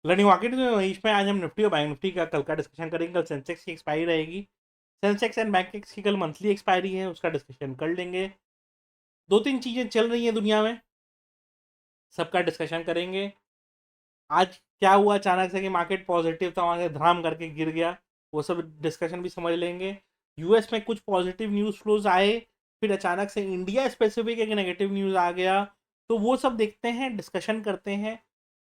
Learning market में इसमें आज हम निफ्टी और बैंक निफ्टी का कल का डिस्कशन करेंगे। कल सेंसेक्स की एक्सपायरी रहेगी। सेंसेक्स एंड बैंक की कल मंथली एक्सपायरी है, उसका डिस्कशन कर लेंगे। दो तीन चीज़ें चल रही हैं दुनिया में, सबका डिस्कशन करेंगे। आज क्या हुआ अचानक से कि मार्केट पॉजिटिव था, वहाँ से धड़ाम करके गिर गया, वो सब डिस्कशन भी समझ लेंगे। यूएस में कुछ पॉजिटिव न्यूज़ फ्लोज आए, फिर अचानक से इंडिया स्पेसिफिक एक नेगेटिव न्यूज़ आ गया, तो वो सब देखते हैं, डिस्कशन करते हैं।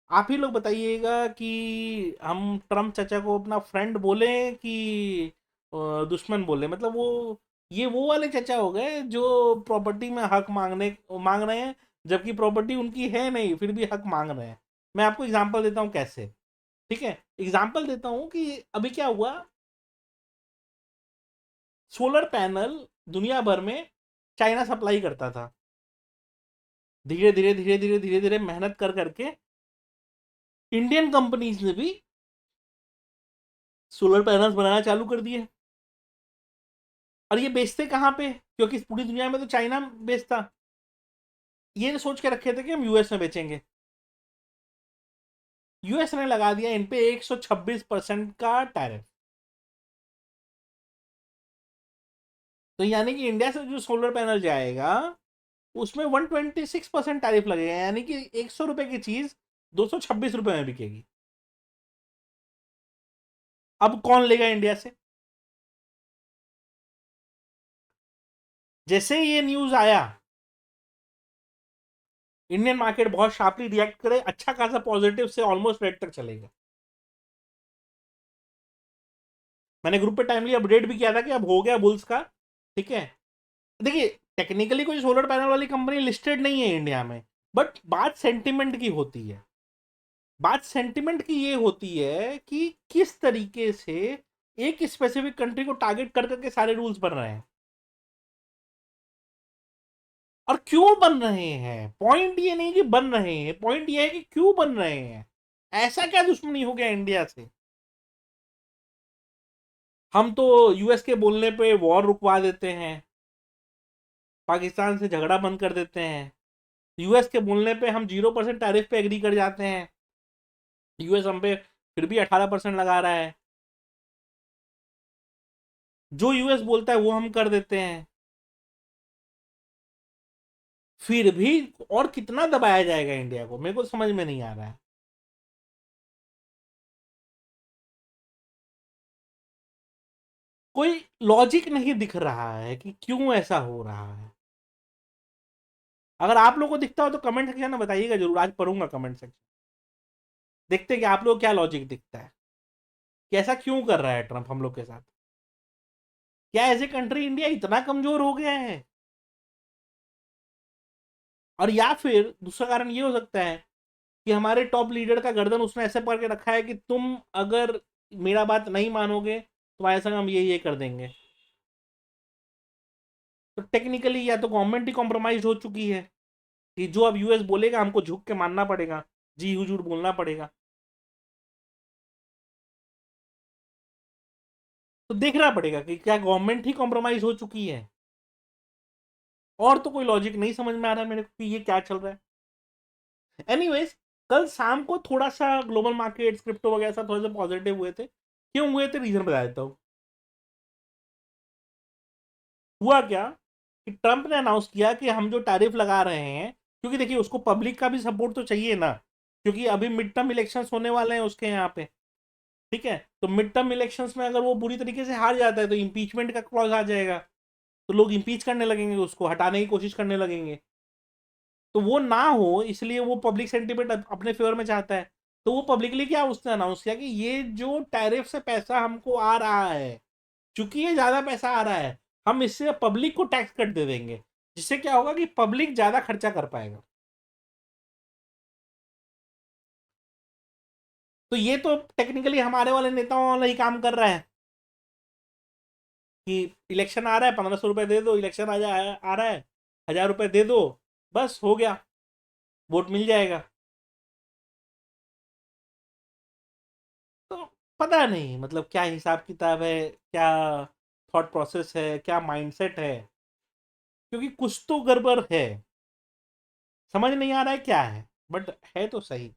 आप ही लोग बताइएगा कि हम ट्रम्प चाचा को अपना फ्रेंड बोले कि दुश्मन बोले। मतलब वो वाले चाचा हो गए जो प्रॉपर्टी में हक मांग रहे हैं, जबकि प्रॉपर्टी उनकी है नहीं, फिर भी हक मांग रहे हैं। मैं आपको एग्जांपल देता हूँ कैसे। ठीक है, एग्जांपल देता हूँ कि अभी क्या हुआ। सोलर पैनल दुनिया भर में चाइना सप्लाई करता था। धीरे धीरे धीरे धीरे धीरे धीरे मेहनत कर करके इंडियन कंपनीज ने भी सोलर पैनल्स बनाना चालू कर दिए। और ये बेचते कहाँ पे, क्योंकि पूरी दुनिया में तो चाइना बेचता। ये सोच के रखे थे कि हम यूएस में बेचेंगे। यूएस ने लगा दिया इन पे 126% का टैरिफ। तो यानी कि इंडिया से जो सोलर पैनल जाएगा उसमें 126% टैरिफ लगेगा, यानी कि 100 रुपए की चीज 226 रुपए में बिकेगी। अब कौन लेगा इंडिया से? जैसे ये न्यूज आया, इंडियन मार्केट बहुत शार्पली रिएक्ट करे, अच्छा खासा पॉजिटिव से ऑलमोस्ट रेड तक चलेगा। मैंने ग्रुप पे टाइमली अपडेट भी किया था कि अब हो गया बुल्स का। ठीक है, देखिए टेक्निकली कोई सोलर पैनल वाली कंपनी लिस्टेड नहीं है इंडिया में, बट बात सेंटिमेंट की होती है। बात सेंटिमेंट की ये होती है कि किस तरीके से एक स्पेसिफिक कंट्री को टारगेट कर करके सारे रूल्स बन रहे हैं और क्यों बन रहे हैं। पॉइंट ये नहीं कि बन रहे हैं, पॉइंट ये है कि क्यों बन रहे हैं। ऐसा क्या दुश्मनी हो गया इंडिया से? हम तो यूएस के बोलने पे वॉर रुकवा देते हैं, पाकिस्तान से झगड़ा बंद कर देते हैं। यूएस के बोलने पे हम 0% टैरिफ पे एग्री कर जाते हैं, यूएस हम पे फिर भी 18% लगा रहा है। जो यूएस बोलता है वो हम कर देते हैं, फिर भी और कितना दबाया जाएगा इंडिया को, मेरे को समझ में नहीं आ रहा है। कोई लॉजिक नहीं दिख रहा है कि क्यों ऐसा हो रहा है। अगर आप लोगों को दिखता हो तो कमेंट सेक्शन में बताइएगा जरूर, आज पढ़ूंगा कमेंट सेक्शन। देखते हैं कि आप लोग को क्या लॉजिक दिखता है, कैसा क्यों कर रहा है ट्रम्प हम लोग के साथ। क्या एज ए कंट्री इंडिया इतना कमजोर हो गया है? और या फिर दूसरा कारण ये हो सकता है कि हमारे टॉप लीडर का गर्दन उसने ऐसे पकड़ के रखा है कि तुम अगर मेरा बात नहीं मानोगे तो तुम्हारे संग हम ये कर देंगे। तो टेक्निकली या तो गवर्नमेंट ही कॉम्प्रोमाइज हो चुकी है कि जो अब यूएस बोलेगा हमको झुक के मानना पड़ेगा, जी हुजूर बोलना पड़ेगा। तो देखना पड़ेगा कि क्या गवर्नमेंट ही कॉम्प्रोमाइज हो चुकी है। और तो कोई लॉजिक नहीं समझ में आ रहा है मेरे को कि ये क्या चल रहा है। एनीवेज, कल शाम को थोड़ा सा ग्लोबल मार्केट क्रिप्टो वगैरह सब थोड़े से पॉजिटिव हुए थे। क्यों हुए थे, रीजन बता देता हूँ। हुआ क्या कि ट्रंप ने अनाउंस किया कि हम जो टैरिफ लगा रहे हैं, क्योंकि देखिए उसको पब्लिक का भी सपोर्ट तो चाहिए ना, क्योंकि अभी मिड टर्म इलेक्शंस होने वाले हैं उसके यहाँ पे। ठीक है, तो मिड टर्म इलेक्शंस में अगर वो बुरी तरीके से हार जाता है तो इंपीचमेंट का क्लॉज आ जाएगा, तो लोग इंपीच करने लगेंगे, उसको हटाने की कोशिश करने लगेंगे। तो वो ना हो इसलिए वो पब्लिक सेंटिमेंट अपने फेवर में चाहता है। तो वो पब्लिकली क्या उसने अनाउंस किया कि ये जो टैरिफ से पैसा हमको आ रहा है, चूंकि ये ज्यादा पैसा आ रहा है, हम इससे पब्लिक को टैक्स कट दे देंगे, जिससे क्या होगा कि पब्लिक ज्यादा खर्चा कर पाएगा। तो ये तो टेक्निकली हमारे वाले नेताओं वाला ही काम कर रहा है कि इलेक्शन आ रहा है, 1500 रुपए दे दो, इलेक्शन आ रहा है, 1000 रुपए दे दो, बस हो गया, वोट मिल जाएगा। तो पता नहीं मतलब क्या हिसाब किताब है, क्या थॉट प्रोसेस है, क्या माइंडसेट है, क्योंकि कुछ तो गड़बड़ है। समझ नहीं आ रहा है क्या है, बट है तो सही।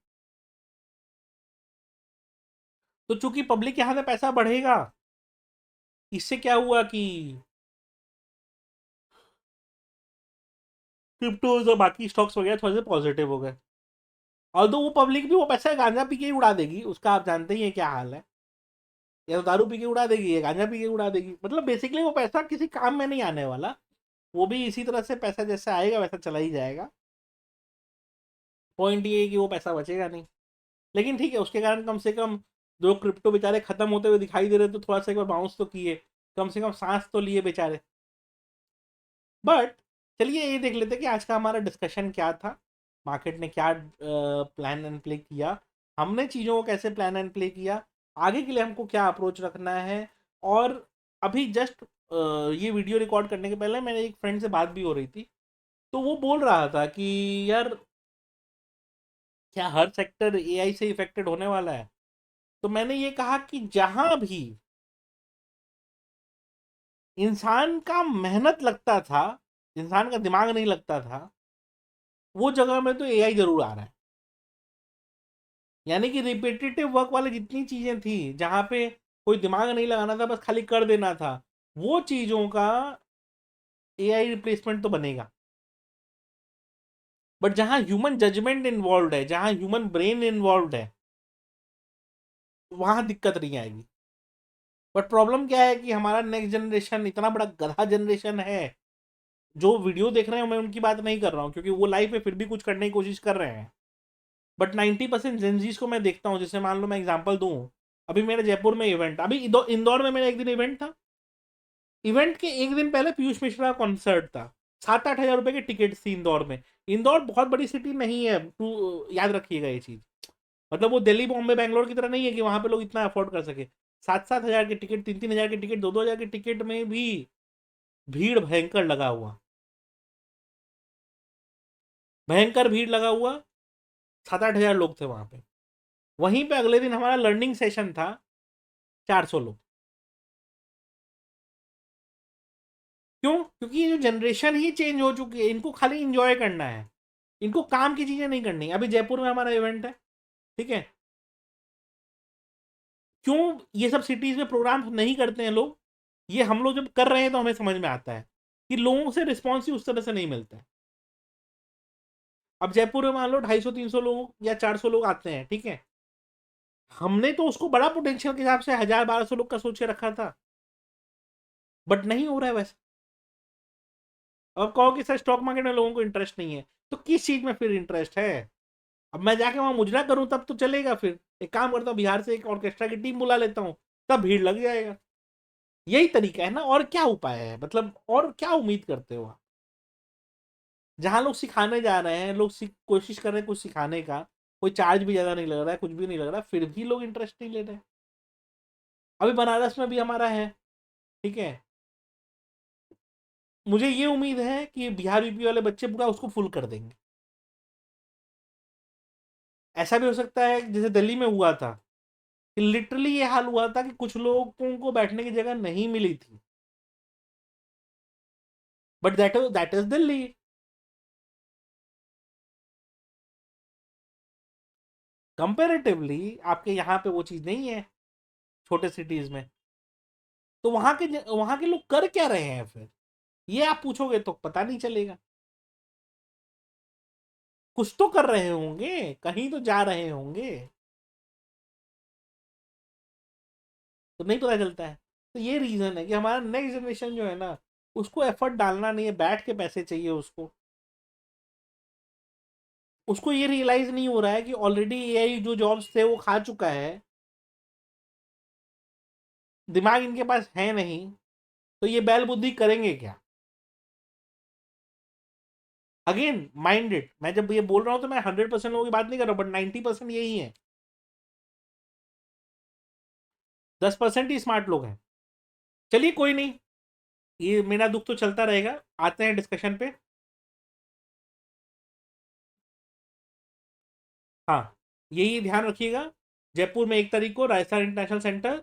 तो चूंकि पब्लिक के हाथ में पैसा बढ़ेगा, इससे क्या हुआ कि क्रिप्टोज और बाकी स्टॉक्स वगैरह थोड़े से पॉजिटिव हो गए। और तो वो पब्लिक भी वो पैसा गांजा पी के ही उड़ा देगी, उसका आप जानते ही हैं क्या हाल है। या तो दारू पी के उड़ा देगी या गांजा पी के उड़ा देगी, मतलब बेसिकली वो पैसा किसी काम में नहीं आने वाला। वो भी इसी तरह से पैसा जैसे आएगा वैसा चला ही जाएगा। पॉइंट ये है कि वो पैसा बचेगा नहीं। लेकिन ठीक है, उसके कारण कम से कम जो क्रिप्टो बेचारे खत्म होते हुए दिखाई दे रहे, तो थोड़ा सा एक बार बाउंस तो किए, कम से कम सांस तो लिए बेचारे। बट चलिए ये देख लेते कि आज का हमारा डिस्कशन क्या था, मार्केट ने क्या प्लान एंड प्ले किया, हमने चीज़ों को कैसे प्लान एंड प्ले किया, आगे के लिए हमको क्या अप्रोच रखना है। और अभी जस्ट ये वीडियो रिकॉर्ड करने के पहले मेरे एक फ्रेंड से बात भी हो रही थी, तो वो बोल रहा था कि यार क्या हर सेक्टर एआई से इफेक्टेड होने वाला है। तो मैंने ये कहा कि जहां भी इंसान का मेहनत लगता था, इंसान का दिमाग नहीं लगता था, वो जगह में तो एआई जरूर आ रहा है। यानी कि रिपीटेटिव वर्क वाले जितनी चीजें थी जहां पे कोई दिमाग नहीं लगाना था, बस खाली कर देना था, वो चीजों का एआई रिप्लेसमेंट तो बनेगा। बट जहां ह्यूमन जजमेंट इन्वॉल्व है, जहां ह्यूमन ब्रेन इन्वॉल्व है, वहां दिक्कत नहीं आएगी। बट प्रॉब्लम क्या है कि हमारा नेक्स्ट जनरेशन इतना बड़ा गधा जनरेशन है। जो वीडियो देख रहे हैं मैं उनकी बात नहीं कर रहा हूँ, क्योंकि वो लाइफ में फिर भी कुछ करने की कोशिश कर रहे हैं। बट 90% जेनजीज को मैं देखता हूँ, जैसे मान लो मैं एग्जांपल दूँ, अभी मेरे जयपुर में इवेंट, अभी इंदौर में मेरा एक दिन इवेंट था। इवेंट के एक दिन पहले पीयूष मिश्रा का कॉन्सर्ट था। 7-8 हज़ार रुपए की टिकट थी इंदौर में। इंदौर बहुत बड़ी सिटी नहीं है, याद रखिएगा ये चीज। मतलब वो दिल्ली बॉम्बे बैंगलोर की तरह नहीं है कि वहां पे लोग इतना अफोर्ड कर सके। 7-7 हज़ार की टिकट, 3-3 हज़ार की टिकट, 2-2 हज़ार की टिकट में भी भीड़ भयंकर लगा हुआ, भयंकर भीड़ लगा हुआ। 7-8 हज़ार लोग थे वहां पे। वहीं पे अगले दिन हमारा लर्निंग सेशन था, 400 लोग। क्यों? क्योंकि ये जो जनरेशन ही चेंज हो चुकी है, इनको खाली इंजॉय करना है, इनको काम की चीजें नहीं करनी। अभी जयपुर में हमारा इवेंट है, ठीक है। क्यों ये सब सिटीज में प्रोग्राम नहीं करते हैं लोग? ये हम लोग जब कर रहे हैं तो हमें समझ में आता है कि लोगों से रिस्पॉन्स ही उस तरह से नहीं मिलता है। अब जयपुर में मान लो 250-300 लोग या 400 लोग आते हैं, ठीक है। हमने तो उसको बड़ा पोटेंशियल के हिसाब से 1000-1200 लोग का सोच के रखा था, बट नहीं हो रहा है वैसा। अब कहो कि सर स्टॉक मार्केट में लोगों को इंटरेस्ट नहीं है, तो किस चीज में फिर इंटरेस्ट है? अब मैं जाके वहां मुजरा करूं तब तो चलेगा। फिर एक काम करता हूँ, बिहार से एक ऑर्केस्ट्रा की टीम बुला लेता हूँ, तब भीड़ लग जाएगा। यही तरीका है ना, और क्या उपाय है? मतलब और क्या उम्मीद करते हो आप? जहां लोग सिखाने जा रहे हैं, लोग कोशिश कर रहे हैं कुछ सिखाने का, कोई चार्ज भी ज्यादा नहीं लग रहा है, कुछ भी नहीं लग रहा, फिर भी लोग इंटरेस्ट नहीं ले रहे। अभी बनारस में भी हमारा है, ठीक है। मुझे ये उम्मीद है कि बिहार यूपी वाले बच्चे पूरा उसको फुल कर देंगे। ऐसा भी हो सकता है जैसे दिल्ली में हुआ था, कि लिटरली ये हाल हुआ था कि कुछ लोगों को बैठने की जगह नहीं मिली थी। But that is Delhi. Comparatively आपके यहाँ पे वो चीज नहीं है, छोटे सिटीज में। तो वहां के लोग कर क्या रहे हैं फिर, ये आप पूछोगे तो पता नहीं चलेगा। कुछ तो कर रहे होंगे, कहीं तो जा रहे होंगे, तो नहीं पता चलता है। तो ये रीजन है कि हमारा नेक्स्ट जनरेशन जो है ना, उसको एफर्ट डालना नहीं है, बैठ के पैसे चाहिए उसको। उसको ये रियलाइज नहीं हो रहा है कि ऑलरेडी एआई जो जॉब्स थे वो खा चुका है, दिमाग इनके पास है नहीं, तो ये बैल बुद्धि करेंगे क्या? अगेन माइंडेड, मैं जब ये बोल रहा हूं तो मैं 100% लोगों की बात नहीं कर रहा हूं, बट 90% यही है। 10% ही स्मार्ट लोग हैं। चलिए कोई नहीं, ये मेरा दुख तो चलता रहेगा। आते हैं डिस्कशन पे। हाँ, यही ध्यान रखिएगा। जयपुर में 1 तारीख को राजस्थान इंटरनेशनल सेंटर,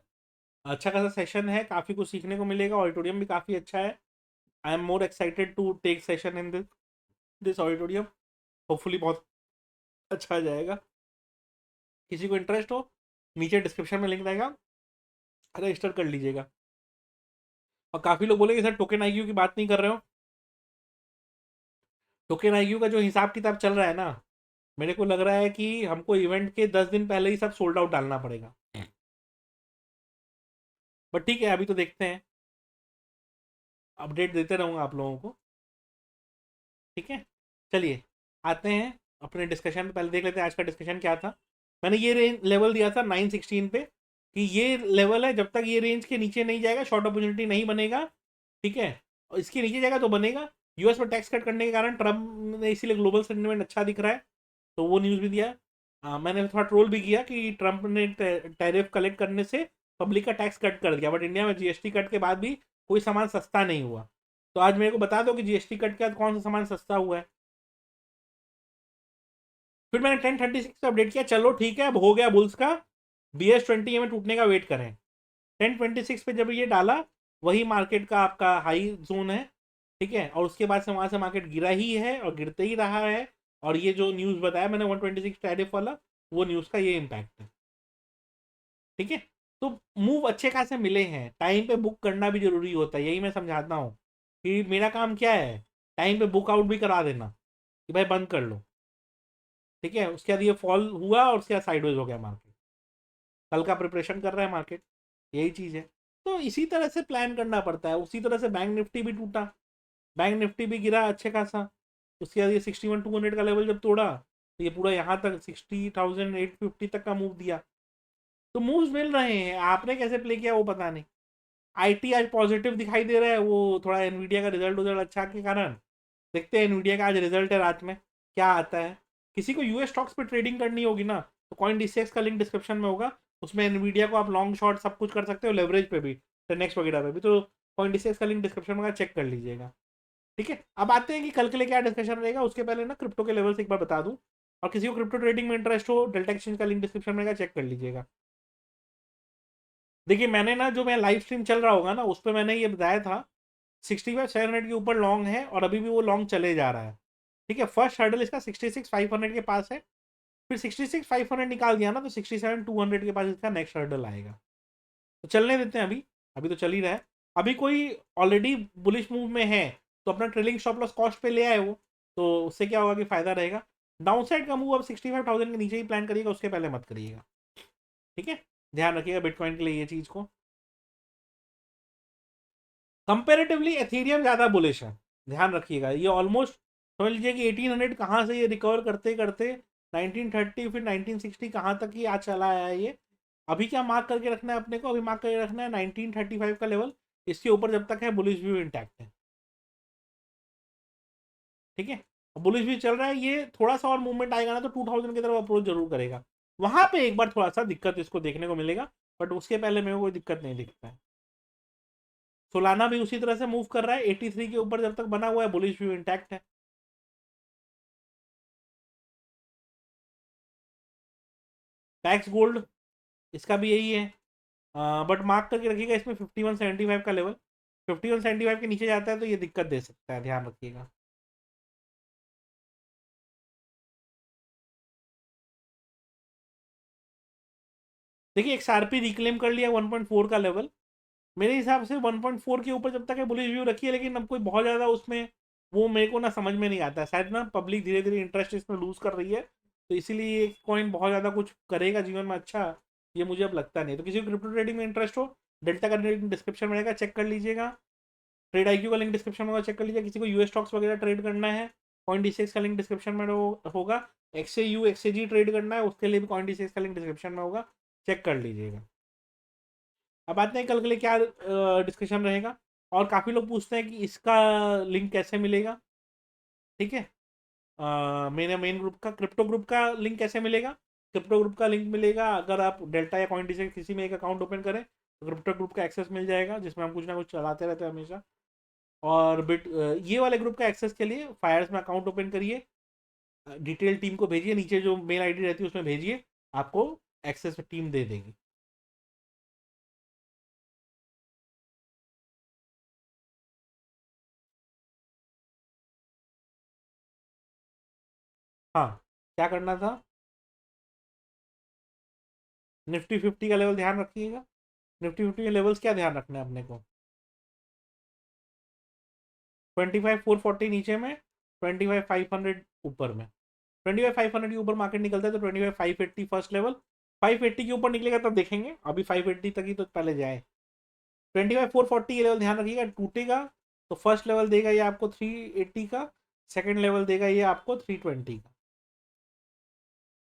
अच्छा खासा सेशन है, काफ़ी कुछ सीखने को मिलेगा, ऑडिटोरियम भी काफ़ी अच्छा है। I am more excited to take session in this auditorium. Hopefully बहुत अच्छा जाएगा। किसी को इंटरेस्ट हो, नीचे डिस्क्रिप्शन में लिंक रहेगा, रजिस्टर कर लीजिएगा। और काफ़ी लोग बोलेंगे सर टोकन आईक्यू की बात नहीं कर रहे हो। टोकन आईक्यू का जो हिसाब किताब चल रहा है ना, मेरे को लग रहा है कि हमको इवेंट के 10 दिन पहले ही सब सोल्ड आउट डालना पड़ेगा। बट ठीक है, अभी तो देखते हैं, अपडेट देते रहूँगा आप लोगों को। ठीक है, चलिए आते हैं अपने डिस्कशन पे। पहले देख लेते हैं आज का डिस्कशन क्या था। मैंने ये रेंज लेवल दिया था 916 पे कि ये लेवल है, जब तक ये रेंज के नीचे नहीं जाएगा शॉर्ट अपॉर्चुनिटी नहीं बनेगा। ठीक है, और इसके नीचे जाएगा तो बनेगा। यूएस में टैक्स कट करने के कारण ट्रम्प ने, इसीलिए ग्लोबल सेंटिमेंट अच्छा दिख रहा है, तो वो न्यूज़ भी दिया। मैंने थोड़ा ट्रोल भी किया कि ट्रंप ने टैरिफ कलेक्ट करने से पब्लिक का टैक्स कट कर दिया, बट इंडिया में जीएसटी कट के बाद भी कोई सामान सस्ता नहीं हुआ। तो आज मेरे को बता दो कि जीएसटी कट के बाद कौन सा सामान सस्ता हुआ है। फिर मैंने 1036 पे अपडेट किया, चलो ठीक है अब हो गया बुल्स का, BS20 में टूटने का वेट करें। 1026 पे जब ये डाला, वही मार्केट का आपका हाई जोन है। ठीक है, और उसके बाद से वहां से मार्केट गिरा ही है और गिरते ही रहा है। और ये जो न्यूज़ बताया मैंने 126 टैरिफ वाला, वो न्यूज़ का ये इम्पैक्ट है। ठीक है, तो मूव अच्छे खासे मिले हैं। टाइम पे बुक करना भी जरूरी होता है, यही मैं समझाता हूँ कि मेरा काम क्या है, टाइम पे बुक आउट भी करा देना कि भाई बंद कर लो। ठीक है, उसके बाद ये फॉल हुआ और उसके बाद साइडवेज हो गया मार्केट, कल का प्रिपरेशन कर रहा है मार्केट, यही चीज़ है। तो इसी तरह से प्लान करना पड़ता है। उसी तरह से बैंक निफ्टी भी टूटा, बैंक निफ्टी भी गिरा अच्छे खासा। उसके बाद ये 61,200 का लेवल जब तोड़ा, तो ये पूरा यहाँ तक 60,850 तक का मूव दिया। तो मूव्स मिल रहे हैं, आपने कैसे प्ले किया वो पता नहीं। आईटी आज पॉजिटिव दिखाई दे रहा है, वो थोड़ा एनवीडिया का रिजल्ट उजल्ट अच्छा के कारण। देखते हैं एनवीडिया का आज रिजल्ट है रात में, क्या आता है। किसी को यूएस स्टॉक्स पे ट्रेडिंग करनी होगी ना, तो कॉइन डीसीएक्स का लिंक डिस्क्रिप्शन में होगा। उसमें एनवीडिया को आप लॉन्ग शॉर्ट सब कुछ कर सकते हो, लेवरेज पे भी, नेक्स्ट वगैरह पे भी। तो कॉइन डीसीएक्स का लिंक डिस्क्रिप्शन में चेक कर लीजिएगा। ठीक है, अब आते हैं कि कल के लिए क्या डिस्कशन रहेगा। उसके पहले ना क्रिप्टो के लेवल्स एक बार बता दूं, और किसी को क्रिप्टो ट्रेडिंग में इंटरेस्ट हो, डेल्टा एक्सचेंज का लिंक डिस्क्रिप्शन में चेक कर लीजिएगा। देखिए मैंने ना, जो मैं लाइव स्ट्रीम चल रहा होगा ना, उस पर मैंने ये बताया था 65,700 के ऊपर लॉन्ग है, और अभी भी वो लॉन्ग चले जा रहा है। ठीक है, फर्स्ट हर्डल इसका 66,500 के पास है। फिर 66,500 निकाल दिया ना, तो 67,200 के पास इसका नेक्स्ट हर्डल आएगा। तो चलने देते हैं अभी, अभी तो चल ही रहा है। अभी कोई ऑलरेडी बुलिश मूव में है, तो अपना ट्रेलिंग स्टॉप लॉस कॉस्ट पे ले आए वो, तो उससे क्या होगा कि फायदा रहेगा। डाउन साइड का मूव अब 65,000 के नीचे ही प्लान करिएगा, उसके पहले मत करिएगा। ठीक है, ध्यान रखिएगा बिटकॉइन के लिए ये चीज को। कंपेरेटिवली एथीरियम ज़्यादा बुलिश है, ध्यान रखिएगा। ये ऑलमोस्ट समझ लीजिए कि 1800 कहाँ से ये रिकवर करते करते 1930, फिर 1960 कहाँ तक ही आज चला आया है ये। अभी क्या मार्क करके रखना है अपने को, अभी मार्क करके रखना है 1935 का लेवल। इसके ऊपर जब तक है बुलिश व्यू इंटैक्ट है। ठीक है, बुलिश व्यू चल रहा है, ये थोड़ा सा और मूवमेंट आएगा ना, तो 2000 की तरफ अप्रोच जरूर करेगा। वहां पे एक बार थोड़ा सा दिक्कत इसको देखने को मिलेगा, बट उसके पहले मेरे को कोई दिक्कत नहीं दिखता है। सोलाना भी उसी तरह से मूव कर रहा है, 83 के ऊपर जब तक बना हुआ है बुलिश व्यू इंटैक्ट है। टैक्स गोल्ड, इसका भी यही है, बट मार्क करके रखिएगा इसमें 5175 का लेवल। 5175 के नीचे जाता है तो ये दिक्कत दे सकता है, ध्यान रखिएगा। देखिए एक्सआरपी रिक्लेम कर लिया 1.4 का लेवल। मेरे हिसाब से 1.4 के ऊपर जब तक है बुलिश व्यू रखिए, लेकिन अब कोई बहुत ज़्यादा उसमें वो मेरे को ना समझ में नहीं आता है। शायद ना पब्लिक धीरे धीरे इंटरेस्ट इसमें लूज कर रही है, तो इसीलिए ये कॉइन बहुत ज़्यादा कुछ करेगा जीवन में अच्छा, ये मुझे अब लगता नहीं। तो किसी को क्रिप्टो ट्रेडिंग में इंटरेस्ट हो, डेल्टा का डिस्क्रिप्शन में रहेगा, चेक कर लीजिएगा। ट्रेड आईक्यू का लिंक डिस्क्रिप्शन में होगा, चेक कर लीजिए। किसी को यूएस स्टॉक्स वगैरह ट्रेड करना है, कॉइन डीसीएक्स का लिंक डिस्क्रिप्शन में होगा। एक्सएयू एक्सएजी ट्रेड करना है, उसके लिए भी कॉइन डीसीएक्स का लिंक डिस्क्रिप्शन में होगा, चेक कर लीजिएगा। अब आते हैं कल के लिए क्या डिस्कशन रहेगा। और काफ़ी लोग पूछते हैं कि इसका लिंक कैसे मिलेगा। ठीक है, मेरे मेन ग्रुप का, क्रिप्टो ग्रुप का लिंक कैसे मिलेगा। क्रिप्टो ग्रुप का लिंक मिलेगा अगर आप डेल्टा या कॉइन डीसीएक्स किसी में एक अकाउंट ओपन करें, तो क्रिप्टो ग्रुप का एक्सेस मिल जाएगा, जिसमें हम कुछ ना कुछ चलाते रहते हैं हमेशा। और ये वाले ग्रुप का एक्सेस के लिए फायर्स में अकाउंट ओपन करिए, डिटेल टीम को भेजिए, नीचे जो मेल आईडी रहती है उसमें भेजिए, आपको एक्सेस टीम दे देगी। हाँ, क्या करना था। निफ्टी 50 का लेवल ध्यान रखिएगा। निफ्टी 50 के लेवल्स क्या ध्यान रखना है अपने को? 25,440 नीचे में, 25,500 ऊपर में। 25,500 के ऊपर मार्केट निकलता है तो 25,580 फर्स्ट लेवल। 580 के ऊपर निकलेगा तब देखेंगे, अभी 580 तक ही तो पहले जाए। 25,440 के लेवल ध्यान रखिएगा, टूटेगा तो फर्स्ट लेवल देगा ये आपको 380 का, सेकंड लेवल देगा ये आपको 320 का।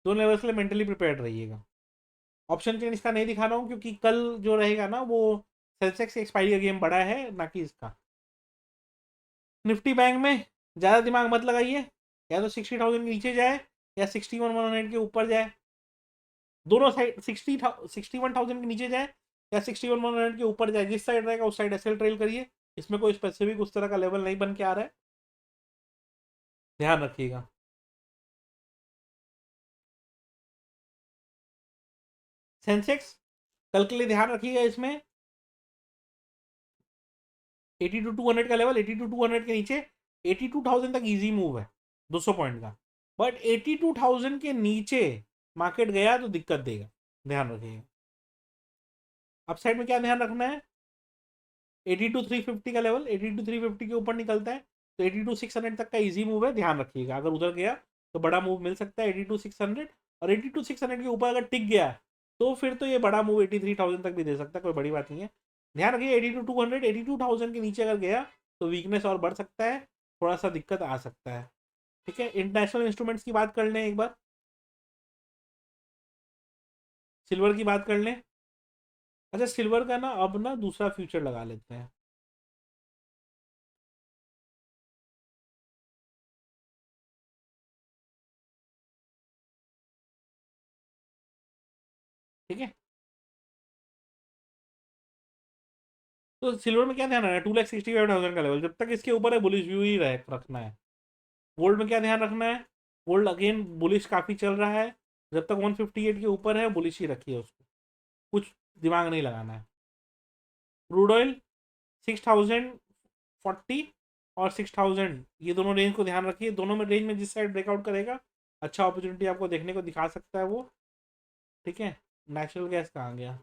दोनों लेवल के लिए मेंटली प्रिपेयर्ड रहिएगा। ऑप्शन चेन इसका नहीं दिखा रहा हूँ क्योंकि कल जो रहेगा ना वो सेंसेक्स एक्सपायरी का गेम बड़ा है ना कि इसका। निफ्टी बैंक में ज़्यादा दिमाग मत लगाइए, या तो 60,000 के नीचे जाए या 61,100 के ऊपर जाए। दोनों साइड 61,000 के नीचे जाए या 61,100 के ऊपर जाए, जिस साइड रहेगा उस साइड एसएल ट्रेल करिए। इसमें कोई स्पेसिफिक उस तरह का लेवल नहीं बन के आ रहा है, ध्यान रखिएगा। सेंसेक्स कल के लिए ध्यान रखिएगा, इसमें 82,200 का लेवल, 82,200 के नीचे 82,000 तक इजी मूव है 200 पॉइंट का। बट 82,000 के नीचे मार्केट गया तो दिक्कत देगा, ध्यान रखिएगा। अपसाइड में क्या ध्यान रखना है? 82,350 का लेवल, 82,350 के ऊपर निकलता है तो 82,600 तक का इजी मूव है, ध्यान रखिएगा। अगर उधर गया तो बड़ा मूव मिल सकता है 82,600, और 82,600 के ऊपर अगर टिक गया तो फिर तो ये बड़ा मूव 83,000 तक भी दे सकता है, कोई बड़ी बात नहीं है। ध्यान रखिए 82,200, 82,000 के नीचे अगर गया तो वीकनेस और बढ़ सकता है, थोड़ा सा दिक्कत आ सकता है। ठीक है, इंटरनेशनल इंस्ट्रूमेंट्स की बात कर लें एक बार, सिल्वर की बात कर लें। अच्छा, सिल्वर का ना अब ना दूसरा फ्यूचर लगा लेते हैं। ठीक है, तो सिल्वर में क्या ध्यान रखना है? 2,65,000 का लेवल, जब तक इसके ऊपर है बुलिश व्यू ही रखना है। गोल्ड में क्या ध्यान रखना है? गोल्ड अगेन बुलिश काफ़ी चल रहा है, जब तक 158 के ऊपर है बुलिश ही रखिए उसको, कुछ दिमाग नहीं लगाना है। क्रूड ऑयल 6,040 और 6,000, ये दोनों रेंज को ध्यान रखिए। दोनों में रेंज में जिस साइड ब्रेकआउट करेगा अच्छा अपॉर्चुनिटी आपको देखने को दिखा सकता है वो। ठीक है, नेचुरल गैस कहाँ गया?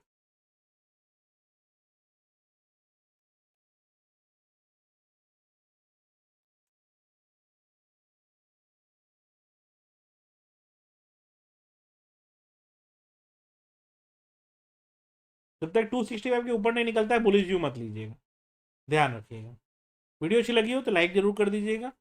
जब तक 265 के ऊपर नहीं निकलता है बुलिश व्यू मत लीजिएगा, ध्यान रखिएगा। वीडियो अच्छी लगी हो तो लाइक जरूर कर दीजिएगा।